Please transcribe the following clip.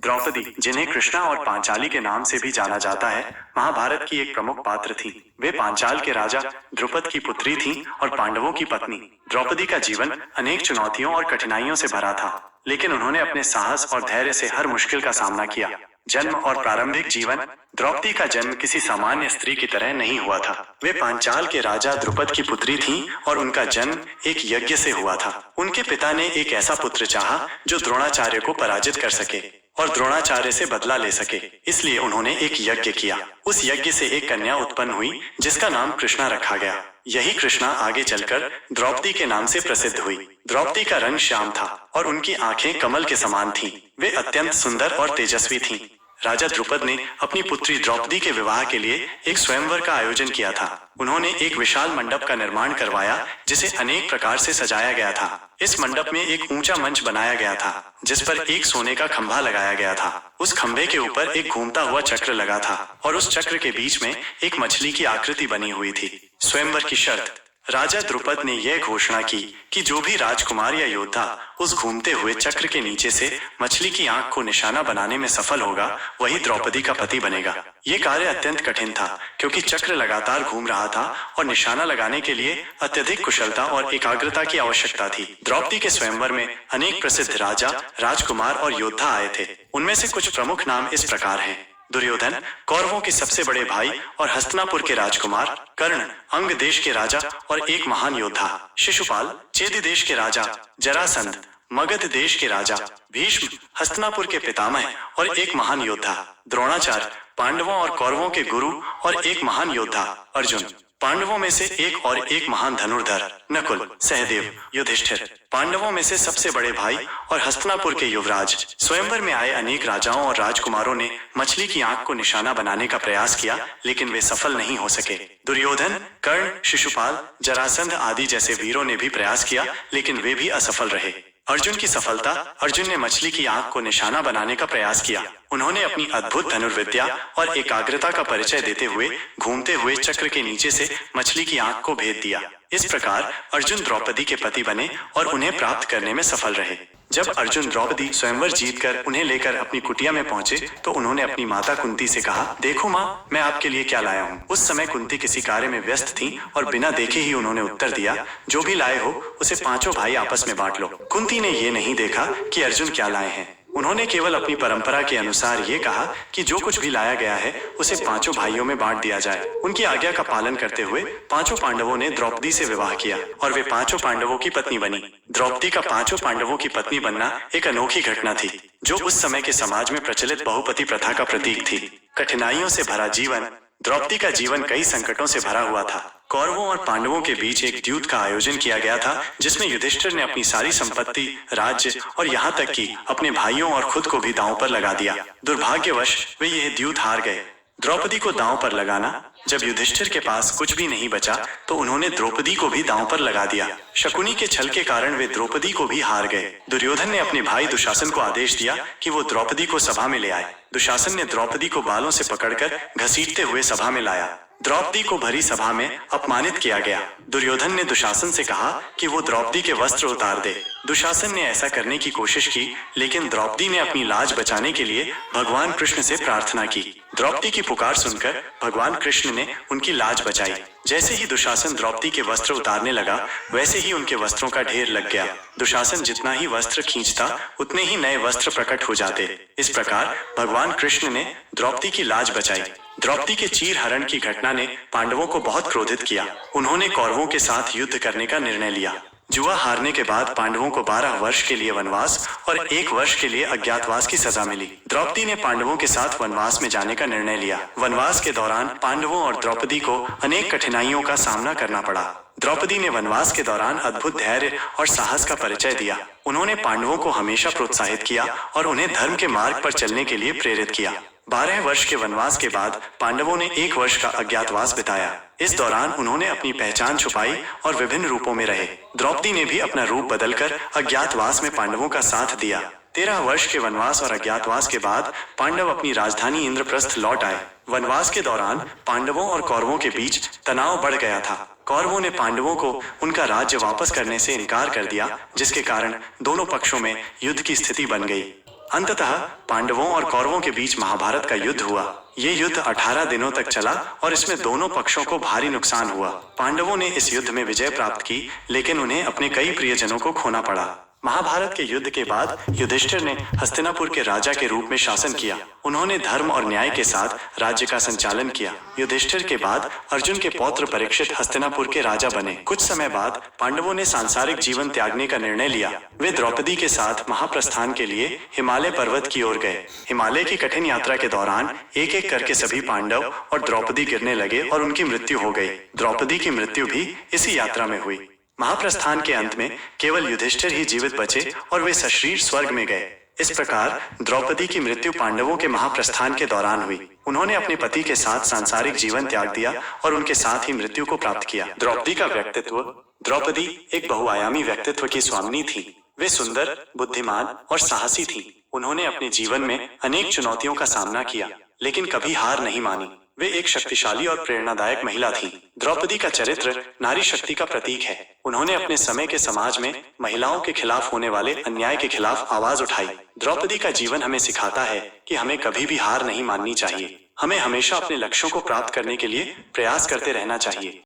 द्रौपदी, जिन्हें कृष्णा और पांचाली के नाम से भी जाना जाता है, महाभारत की एक प्रमुख पात्र थीं। वे पांचाल के राजा द्रुपद की पुत्री थीं और पांडवों की पत्नी। द्रौपदी का जीवन अनेक चुनौतियों और कठिनाइयों से भरा था, लेकिन उन्होंने अपने साहस और धैर्य से हर मुश्किल का सामना किया। जन्म और प्रारंभिक जीवन। द्रौपदी का जन्म किसी सामान्य स्त्री की तरह नहीं हुआ था। वे पांचाल के राजा द्रुपद की पुत्री थीं और उनका जन्म एक यज्ञ से हुआ था। उनके पिता ने एक ऐसा पुत्र चाहा जो द्रोणाचार्य को पराजित कर सके और द्रोणाचार्य से बदला ले सके, इसलिए उन्होंने एक यज्ञ किया। उस यज्ञ से एक कन्या उत्पन्न हुई जिसका नाम कृष्णा रखा गया। यही कृष्णा आगे चलकर द्रौपदी के नाम से प्रसिद्ध हुई। द्रौपदी का रंग श्याम था और उनकी आंखें कमल के समान थीं। वे अत्यंत सुंदर और तेजस्वी थीं। राजा द्रुपद ने अपनी पुत्री द्रौपदी के विवाह के लिए एक स्वयंवर का आयोजन किया था। उन्होंने एक विशाल मंडप का निर्माण करवाया जिसे अनेक प्रकार से सजाया गया था। इस मंडप में एक ऊंचा मंच बनाया गया था जिस पर एक सोने का खंभा लगाया गया था। उस खंभे के ऊपर एक घूमता हुआ चक्र लगा था और उस चक्र के बीच में एक मछली की आकृति बनी हुई थी। स्वयंवर की शर्त। राजा द्रुपद ने यह घोषणा की कि जो भी राजकुमार या योद्धा उस घूमते हुए चक्र के नीचे से मछली की आंख को निशाना बनाने में सफल होगा, वही द्रौपदी का पति बनेगा। ये कार्य अत्यंत कठिन था क्योंकि चक्र लगातार घूम रहा था और निशाना लगाने के लिए अत्यधिक कुशलता और एकाग्रता की आवश्यकता थी। द्रौपदी के स्वयंवर में अनेक प्रसिद्ध राजा, राजकुमार और योद्धा आए थे। उनमें से कुछ प्रमुख नाम इस प्रकार हैं: दुर्योधन, कौरवों के सबसे बड़े भाई और हस्तिनापुर के राजकुमार; कर्ण, अंग देश के राजा और एक महान योद्धा; शिशुपाल, चेदि देश के राजा; जरासंध, मगध देश के राजा; भीष्म, हस्तिनापुर के पितामह और एक महान योद्धा; द्रोणाचार्य, पांडवों और कौरवों के गुरु और एक महान योद्धा; अर्जुन, पांडवों में से एक और एक महान धनुर्धर; नकुल, सहदेव, युधिष्ठिर, पांडवों में से सबसे बड़े भाई और हस्तिनापुर के युवराज। स्वयंवर में आए अनेक राजाओं और राजकुमारों ने मछली की आंख को निशाना बनाने का प्रयास किया, लेकिन वे सफल नहीं हो सके। दुर्योधन, कर्ण, शिशुपाल, जरासंध आदि जैसे वीरों ने भी प्रयास किया, लेकिन वे भी असफल रहे। अर्जुन की सफलता। अर्जुन ने मछली की आंख को निशाना बनाने का प्रयास किया। उन्होंने अपनी अद्भुत धनुर्विद्या और एकाग्रता का परिचय देते हुए घूमते हुए चक्र के नीचे से मछली की आंख को भेद दिया। इस प्रकार अर्जुन द्रौपदी के पति बने और उन्हें प्राप्त करने में सफल रहे। जब अर्जुन द्रौपदी स्वयंवर जीतकर उन्हें लेकर अपनी कुटिया में पहुंचे तो उन्होंने अपनी माता कुंती से कहा, देखो माँ, मैं आपके लिए क्या लाया हूँ। उस समय कुंती किसी कार्य में व्यस्त थी और बिना देखे ही उन्होंने उत्तर दिया, जो भी लाए हो उसे पांचों भाई आपस में बांट लो। कुंती ने ये नहीं देखा कि अर्जुन क्या लाए हैं। उन्होंने केवल अपनी परंपरा के अनुसार ये कहा कि जो कुछ भी लाया गया है उसे पांचों भाइयों में बांट दिया जाए। उनकी आज्ञा का पालन करते हुए पांचों पांडवों ने द्रौपदी से विवाह किया और वे पांचों पांडवों की पत्नी बनी। द्रौपदी का पांचों पांडवों की पत्नी बनना एक अनोखी घटना थी जो उस समय के समाज में प्रचलित बहुपति प्रथा का प्रतीक थी। कठिनाइयों से भरा जीवन। द्रौपदी का जीवन कई संकटों से भरा हुआ था। कौरवों और पांडवों के बीच एक द्यूत का आयोजन किया गया था जिसमें युधिष्ठिर ने अपनी सारी संपत्ति, राज्य और यहाँ तक कि अपने भाइयों और खुद को भी दांव पर लगा दिया। दुर्भाग्यवश वे यह द्यूत हार गए। द्रौपदी को दांव पर लगाना। जब युधिष्ठिर के पास कुछ भी नहीं बचा तो उन्होंने द्रौपदी को भी दांव पर लगा दिया। शकुनी के छल के कारण वे द्रौपदी को भी हार गए। दुर्योधन ने अपने भाई दुशासन को आदेश दिया कि वो द्रौपदी को सभा में ले आए। दुशासन ने द्रौपदी को बालों से पकड़कर घसीटते हुए सभा में लाया। द्रौपदी को भरी सभा में अपमानित किया गया। दुर्योधन ने दुशासन से कहा कि वो द्रौपदी के वस्त्र उतार दे। दुशासन ने ऐसा करने की कोशिश की, लेकिन द्रौपदी ने अपनी लाज बचाने के लिए भगवान कृष्ण से प्रार्थना की। द्रौपदी की पुकार सुनकर भगवान कृष्ण ने उनकी लाज बचाई। जैसे ही दुशासन द्रौपदी के वस्त्र उतारने लगा, वैसे ही उनके वस्त्रों का ढेर लग गया। दुशासन जितना ही वस्त्र खींचता, उतने ही नए वस्त्र प्रकट हो जाते। इस प्रकार भगवान कृष्ण ने द्रौपदी की लाज बचाई। द्रौपदी के चीर हरण की घटना ने पांडवों को बहुत क्रोधित किया। उन्होंने कौरवों के साथ युद्ध करने का निर्णय लिया। जुआ हारने के बाद पांडवों को 12 वर्ष के लिए वनवास और 1 वर्ष के लिए अज्ञातवास की सजा मिली। द्रौपदी ने पांडवों के साथ वनवास में जाने का निर्णय लिया। वनवास के दौरान पांडवों और द्रौपदी को अनेक कठिनाइयों का सामना करना पड़ा। द्रौपदी ने वनवास के दौरान अद्भुत धैर्य और साहस का परिचय दिया। उन्होंने पांडवों को हमेशा प्रोत्साहित किया और उन्हें धर्म के मार्ग पर चलने के लिए प्रेरित किया। 12 वर्ष के वनवास के बाद पांडवों ने 1 वर्ष का अज्ञातवास बिताया। इस दौरान उन्होंने अपनी पहचान छुपाई और विभिन्न रूपों में रहे। द्रौपदी ने भी अपना रूप बदलकर अज्ञातवास में पांडवों का साथ दिया। 13 वर्ष के वनवास और अज्ञातवास के बाद पांडव अपनी राजधानी इंद्रप्रस्थ लौट आए। वनवास के दौरान पांडवों और कौरवों के बीच तनाव बढ़ गया था। कौरवों ने पांडवों को उनका राज्य वापस करने से इनकार कर दिया, जिसके कारण दोनों पक्षों में युद्ध की स्थिति बन गई। अंततः पांडवों और कौरवों के बीच महाभारत का युद्ध हुआ। ये युद्ध 18 दिनों तक चला और इसमें दोनों पक्षों को भारी नुकसान हुआ। पांडवों ने इस युद्ध में विजय प्राप्त की, लेकिन उन्हें अपने कई प्रियजनों को खोना पड़ा। महाभारत के युद्ध के बाद युधिष्ठिर ने हस्तिनापुर के राजा के रूप में शासन किया। उन्होंने धर्म और न्याय के साथ राज्य का संचालन किया। युधिष्ठिर के बाद अर्जुन के पौत्र परीक्षित हस्तिनापुर के राजा बने। कुछ समय बाद पांडवों ने सांसारिक जीवन त्यागने का निर्णय लिया। वे द्रौपदी के साथ महाप्रस्थान के लिए हिमालय पर्वत की ओर गए। हिमालय की कठिन यात्रा के दौरान एक एक करके सभी पांडव और द्रौपदी गिरने लगे और उनकी मृत्यु हो गई। द्रौपदी की मृत्यु भी इसी यात्रा में हुई। महाप्रस्थान के अंत में केवल युधिष्ठिर ही जीवित बचे और वे सशरीर स्वर्ग में गए। इस प्रकार द्रौपदी की मृत्यु पांडवों के महाप्रस्थान के दौरान हुई। उन्होंने अपने पति के साथ सांसारिक जीवन त्याग दिया और उनके साथ ही मृत्यु को प्राप्त किया। द्रौपदी का व्यक्तित्व। द्रौपदी एक बहुआयामी व्यक्तित्व की स्वामिनी थी। वे सुंदर, बुद्धिमान और साहसी थी। उन्होंने अपने जीवन में अनेक चुनौतियों का सामना किया, लेकिन कभी हार नहीं मानी। वे एक शक्तिशाली और प्रेरणादायक महिला थी। द्रौपदी का चरित्र नारी शक्ति का प्रतीक है। उन्होंने अपने समय के समाज में महिलाओं के खिलाफ होने वाले अन्याय के खिलाफ आवाज उठाई। द्रौपदी का जीवन हमें सिखाता है कि हमें कभी भी हार नहीं माननी चाहिए। हमें हमेशा अपने लक्ष्यों को प्राप्त करने के लिए प्रयास करते रहना चाहिए।